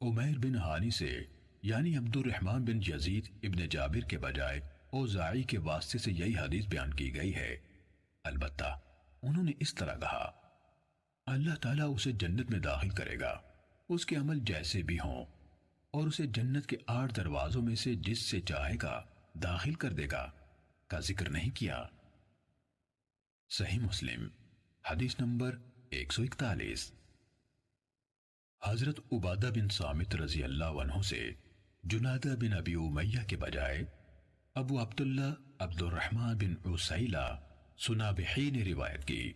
عمیر بن ہانی سے یعنی عبد الرحمن بن یزید ابن جابر کے بجائے اوزاعی کے واسطے سے یہی حدیث بیان کی گئی ہے۔ البتہ انہوں نے اس طرح کہا، اللہ تعالیٰ اسے جنت میں داخل کرے گا، اس کے عمل جیسے بھی ہوں، اور اسے جنت کے 8 دروازوں میں سے جس سے چاہے گا داخل کر دے گا کا ذکر نہیں کیا۔ صحیح مسلم حدیث نمبر 141۔ حضرت عبادہ بن صامت رضی اللہ عنہ سے جنادہ بن ابی امیہ کے بجائے ابو عبداللہ عبد الرحمن بن عسیلہ سنابحی نے روایت کی۔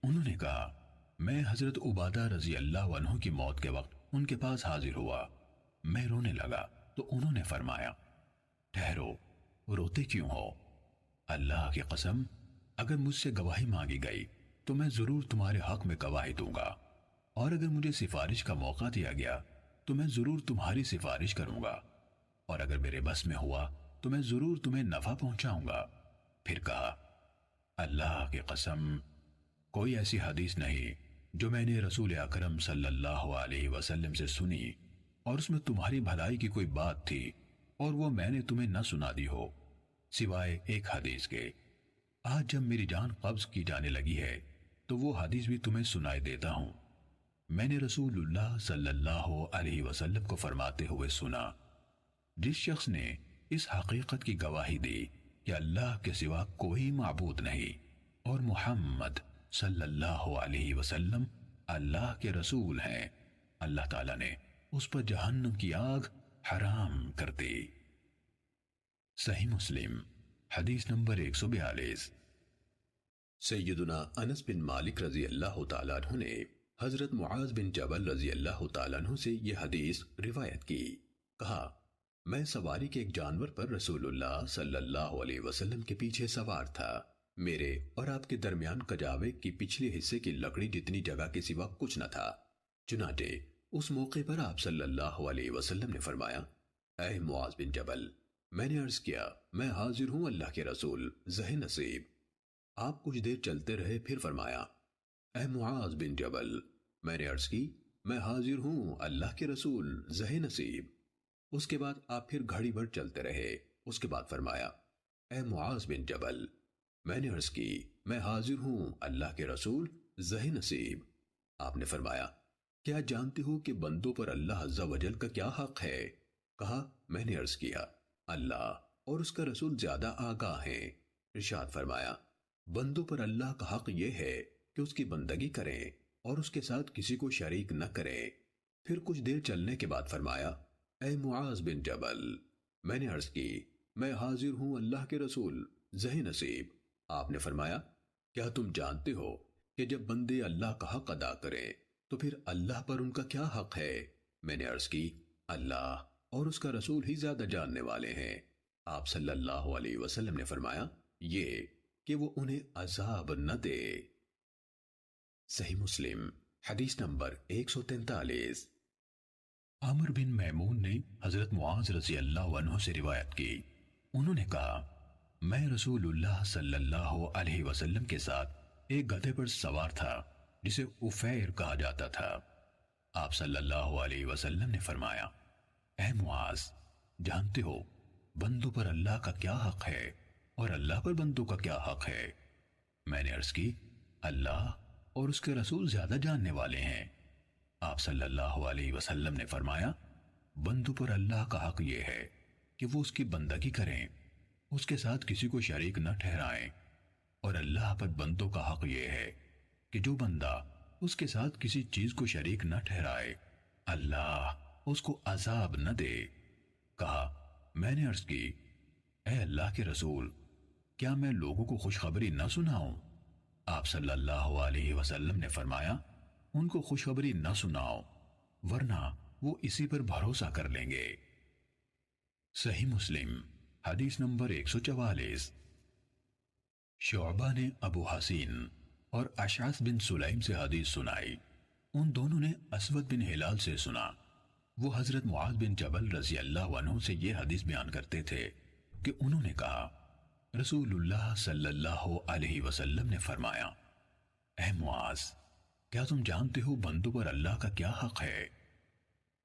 انہوں نے کہا، میں حضرت عبادہ رضی اللہ عنہ کی موت کے وقت ان کے پاس حاضر ہوا۔ میں رونے لگا تو انہوں نے فرمایا، ٹھہرو، روتے کیوں ہو؟ اللہ کی قسم، اگر مجھ سے گواہی مانگی گئی تو میں ضرور تمہارے حق میں گواہی دوں گا، اور اگر مجھے سفارش کا موقع دیا گیا تو میں ضرور تمہاری سفارش کروں گا، اور اگر میرے بس میں ہوا تو میں ضرور تمہیں نفع پہنچاؤں گا۔ پھر کہا، اللہ کی قسم، کوئی ایسی حدیث نہیں جو میں نے رسول اکرم صلی اللہ علیہ وسلم سے سنی اور اس میں تمہاری بھلائی کی کوئی بات تھی اور وہ میں نے تمہیں نہ سنا دی ہو، سوائے ایک حدیث کے۔ آج جب میری جان قبض کی جانے لگی ہے تو وہ حدیث بھی تمہیں سنائے دیتا ہوں۔ میں نے رسول اللہ صلی اللہ علیہ وسلم کو فرماتے ہوئے سنا، جس شخص نے اس حقیقت کی گواہی دی کہ اللہ کے سوا کوئی معبود نہیں اور محمد صلی اللہ علیہ وسلم اللہ کے رسول ہیں، اللہ تعالیٰ نے اس پر جہنم کی آگ حرام کر دی۔ صحیح مسلم حدیث نمبر 142۔ سیدنا انس بن مالک رضی اللہ تعالیٰ عنہ نے حضرت معاذ بن جبل رضی اللہ تعالیٰ عنہ سے یہ حدیث روایت کی۔ کہا، میں سواری کے ایک جانور پر رسول اللہ صلی اللہ علیہ وسلم کے پیچھے سوار تھا۔ میرے اور آپ کے درمیان کجاوے کی پچھلے حصے کی لکڑی جتنی جگہ کے سوا کچھ نہ تھا۔ چنانچہ اس موقع پر آپ صلی اللہ علیہ وسلم نے فرمایا، اے معاذ بن جبل، میں نے عرض کیا، میں حاضر ہوں اللہ کے رسول، زہ نصیب۔ آپ کچھ دیر چلتے رہے، پھر فرمایا، اے معاذ بن جبل، میں نے عرض کی، میں حاضر ہوں اللہ کے رسول، زہ نصیب۔ اس کے بعد آپ پھر گھڑی بھر چلتے رہے۔ اس کے بعد فرمایا، اے معاذ بن جبل، میں نے عرض کی، میں حاضر ہوں اللہ کے رسول، زہ نصیب۔ آپ نے فرمایا، کیا جانتے ہو کہ بندوں پر اللہ عز و جل کا کیا حق ہے؟ کہا، میں نے عرض کیا، اللہ اور اس کا رسول زیادہ آگاہ ہیں۔ ارشاد فرمایا، بندوں پر اللہ کا حق یہ ہے کہ اس کی بندگی کریں اور اس کے ساتھ کسی کو شریک نہ کریں۔ پھر کچھ دیر چلنے کے بعد فرمایا، اے معاذ بن جبل، میں نے عرض کی، میں حاضر ہوں اللہ کے رسول، زہ نصیب۔ آپ نے فرمایا، کیا تم جانتے ہو کہ جب بندے اللہ کا حق ادا کریں تو پھر اللہ پر ان کا کیا حق ہے؟ میں نے عرض کی، اللہ اور اس کا رسول ہی زیادہ جاننے والے ہیں۔ آپ صلی اللہ علیہ وسلم نے فرمایا، یہ کہ وہ انہیں عذاب نہ دے۔ صحیح مسلم حدیث نمبر 143۔ عمر بن میمون نے حضرت معاذ رضی اللہ عنہ سے روایت کی۔ انہوں نے کہا، میں رسول اللہ صلی اللہ علیہ وسلم کے ساتھ ایک گدھے پر سوار تھا جسے عفیر کہا جاتا تھا۔ آپ صلی اللہ علیہ وسلم نے فرمایا، اے معاذ، جانتے ہو بندوں پر اللہ کا کیا حق ہے اور اللہ پر بندوں کا کیا حق ہے؟ میں نے عرض کی، اللہ اور اس کے رسول زیادہ جاننے والے ہیں۔ آپ صلی اللہ علیہ وسلم نے فرمایا، بندوں پر اللہ کا حق یہ ہے کہ وہ اس کی بندگی کریں، اس کے ساتھ کسی کو شریک نہ ٹھہرائیں، اور اللہ پر بندوں کا حق یہ ہے کہ جو بندہ اس کے ساتھ کسی چیز کو شریک نہ ٹھہرائے، اللہ اس کو عذاب نہ دے۔ کہا، میں نے عرض کی، اے اللہ کے رسول، کیا میں لوگوں کو خوشخبری نہ سناؤں؟ آپ صلی اللہ علیہ وسلم نے فرمایا، ان کو خوشخبری نہ سناؤ ورنہ وہ اسی پر بھروسہ کر لیں گے۔ صحیح مسلم حدیث نمبر 144۔ شعبہ نے ابو حسین اور اشعث بن سلیم سے حدیث سنائی۔ ان دونوں نے اسود بن ہلال سے سنا۔ وہ حضرت معاذ بن جبل رضی اللہ عنہ سے یہ حدیث بیان کرتے تھے کہ انہوں نے کہا، رسول اللہ صلی اللہ علیہ وسلم نے فرمایا، اے معاذ، کیا تم جانتے ہو بندوں پر اللہ کا کیا حق ہے؟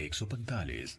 145।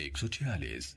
146।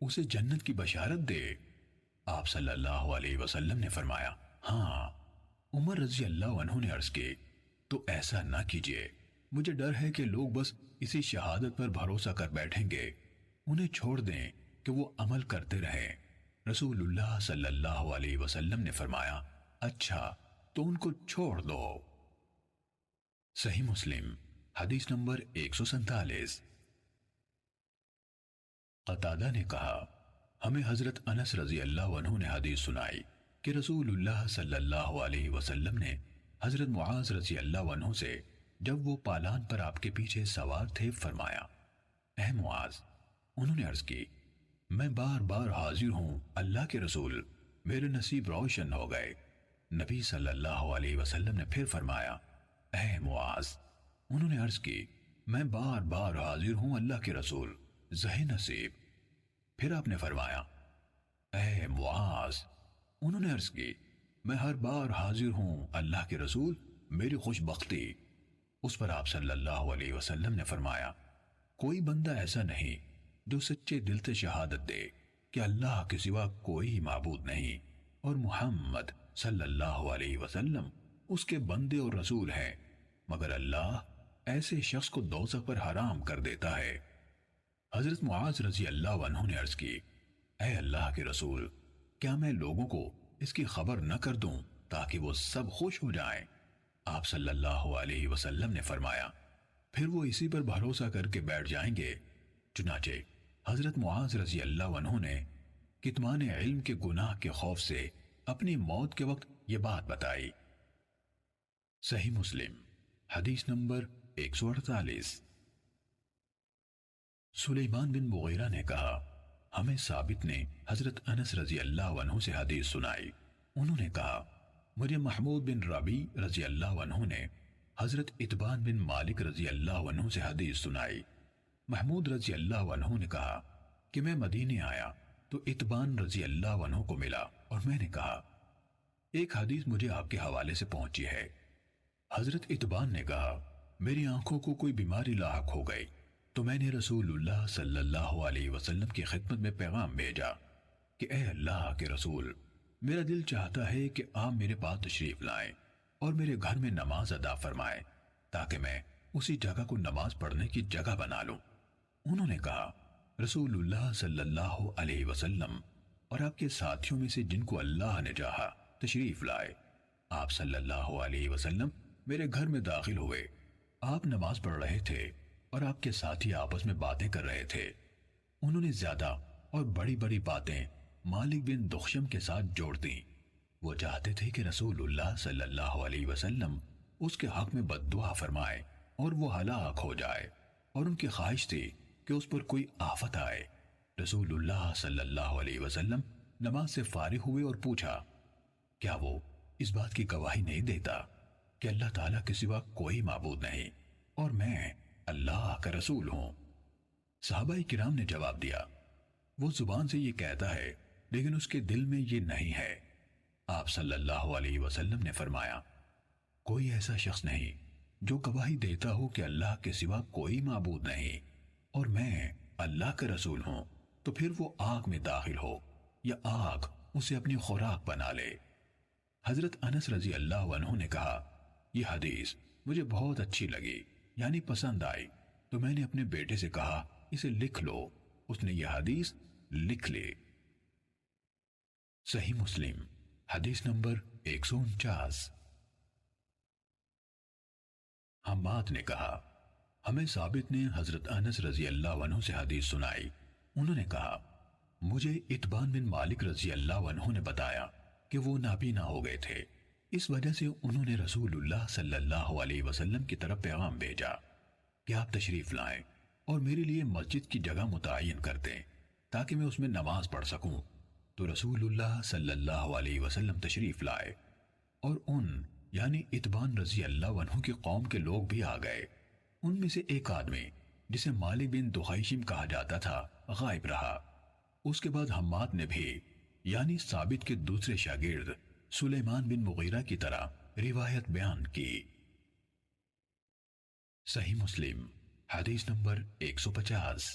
اسے جنت کی بشارت دے۔ آپ صلی اللہ علیہ وسلم نے فرمایا ہاں۔ عمر رضی اللہ عنہ نے عرض کی تو ایسا نہ کیجیے، مجھے ڈر ہے کہ لوگ بس اسی شہادت پر بھروسہ کر بیٹھیں گے، انہیں چھوڑ دیں کہ وہ عمل کرتے رہیں۔ رسول اللہ صلی اللہ علیہ وسلم نے فرمایا اچھا تو ان کو چھوڑ دو۔ صحیح مسلم حدیث نمبر 147۔ قتادہ نے کہا ہمیں حضرت انس رضی اللہ عنہ نے حدیث سنائی کہ رسول اللہ صلی اللہ علیہ وسلم نے حضرت معاذ رضی اللہ عنہ سے جب وہ پالان پر آپ کے پیچھے سوار تھے فرمایا اے معاذ، انہوں نے عرض کی میں بار بار حاضر ہوں اللہ کے رسول، میرے نصیب روشن ہو گئے۔ نبی صلی اللہ علیہ وسلم نے پھر فرمایا اے معاذ، انہوں نے عرض کی میں بار بار حاضر ہوں اللہ کے رسول، زہ نصیب۔ پھر آپ نے فرمایا اے معاذ، انہوں نے عرض کی میں ہر بار حاضر ہوں اللہ کے رسول، میری خوش بختی۔ اس پر آپ صلی اللہ علیہ وسلم نے فرمایا کوئی بندہ ایسا نہیں جو سچے دل سے شہادت دے کہ اللہ کے سوا کوئی معبود نہیں اور محمد صلی اللہ علیہ وسلم اس کے بندے اور رسول ہیں، مگر اللہ ایسے شخص کو دوزخ پر حرام کر دیتا ہے۔ حضرت معاذ رضی اللہ عنہ نے عرض کی اے اللہ کے رسول، کیا میں لوگوں کو اس کی خبر نہ کر دوں تاکہ وہ سب خوش ہو جائیں؟ آپ صلی اللہ علیہ وسلم نے فرمایا پھر وہ اسی پر بھروسہ کر کے بیٹھ جائیں گے۔ چنانچہ حضرت معاذ رضی اللہ عنہ نے کتمان علم کے گناہ کے خوف سے اپنی موت کے وقت یہ بات بتائی۔ صحیح مسلم حدیث نمبر 148۔ سلیمان بن مغیرہ نے کہا ہمیں ثابت نے حضرت انس رضی اللہ عنہ سے حدیث سنائی، انہوں نے کہا مجھے محمود بن ربی رضی اللہ عنہ نے حضرت اتبان بن مالک رضی اللہ عنہ سے حدیث سنائی۔ محمود رضی اللہ عنہ نے کہا کہ میں مدینے آیا تو اتبان رضی اللہ عنہ کو ملا اور میں نے کہا ایک حدیث مجھے آپ کے حوالے سے پہنچی ہے۔ حضرت اتبان نے کہا میری آنکھوں کو کوئی بیماری لاحق ہو گئی تو میں نے رسول اللہ صلی اللہ علیہ وسلم کی خدمت میں پیغام بھیجا کہ اے اللہ کے رسول، میرا دل چاہتا ہے کہ آپ میرے پاس تشریف لائیں اور میرے گھر میں نماز ادا فرمائیں تاکہ میں اسی جگہ کو نماز پڑھنے کی جگہ بنا لوں۔ انہوں نے کہا رسول اللہ صلی اللہ علیہ وسلم اور آپ کے ساتھیوں میں سے جن کو اللہ نے چاہا تشریف لائے۔ آپ صلی اللہ علیہ وسلم میرے گھر میں داخل ہوئے، آپ نماز پڑھ رہے تھے اور آپ کے ساتھی آپس میں باتیں کر رہے تھے۔ انہوں نے زیادہ اور بڑی بڑی باتیں مالک بن دخشم کے ساتھ جوڑ دیں۔ وہ چاہتے تھے کہ رسول اللہ صلی اللہ علیہ وسلم اس کے حق میں بد دعا فرمائے اور وہ ہلاک ہو جائے، اور ان کی خواہش تھی کہ اس پر کوئی آفت آئے۔ رسول اللہ صلی اللہ علیہ وسلم نماز سے فارغ ہوئے اور پوچھا کیا وہ اس بات کی گواہی نہیں دیتا کہ اللہ تعالیٰ کے سوا کوئی معبود نہیں اور میں اللہ کا رسول ہوں؟ صحابہ کرام نے جواب دیا وہ زبان سے یہ کہتا ہے لیکن اس کے دل میں یہ نہیں ہے۔ آپ صلی اللہ علیہ وسلم نے فرمایا کوئی ایسا شخص نہیں جو گواہی دیتا ہو کہ اللہ کے سوا کوئی معبود نہیں اور میں اللہ کا رسول ہوں تو پھر وہ آگ میں داخل ہو یا آگ اسے اپنی خوراک بنا لے۔ حضرت انس رضی اللہ عنہ نے کہا یہ حدیث مجھے بہت اچھی لگی، یعنی پسند آئی، تو میں نے اپنے بیٹے سے کہا اسے لکھ لو۔ اس نے یہ حدیث لکھ لی۔ صحیح مسلم حدیث نمبر 149۔ حماد نے کہا ہمیں ثابت نے حضرت انس رضی اللہ عنہ سے حدیث سنائی، انہوں نے کہا مجھے اتبان بن مالک رضی اللہ عنہ نے بتایا کہ وہ نابینا ہو گئے تھے، اس وجہ سے انہوں نے رسول اللہ صلی اللہ علیہ وسلم کی طرف پیغام بھیجا کہ آپ تشریف لائیں اور میرے لیے مسجد کی جگہ متعین کر دیں تاکہ میں اس میں نماز پڑھ سکوں۔ تو رسول اللہ صلی اللہ علیہ وسلم تشریف لائے اور یعنی اتبان رضی اللہ عنہ کی قوم کے لوگ بھی آ گئے۔ ان میں سے ایک آدمی جسے مالک بن دخیشم کہا جاتا تھا غائب رہا۔ اس کے بعد حماد نے بھی یعنی ثابت کے دوسرے شاگرد سلیمان بن مغیرہ کی طرح روایت بیان کی۔ صحیح مسلم حدیث نمبر 150۔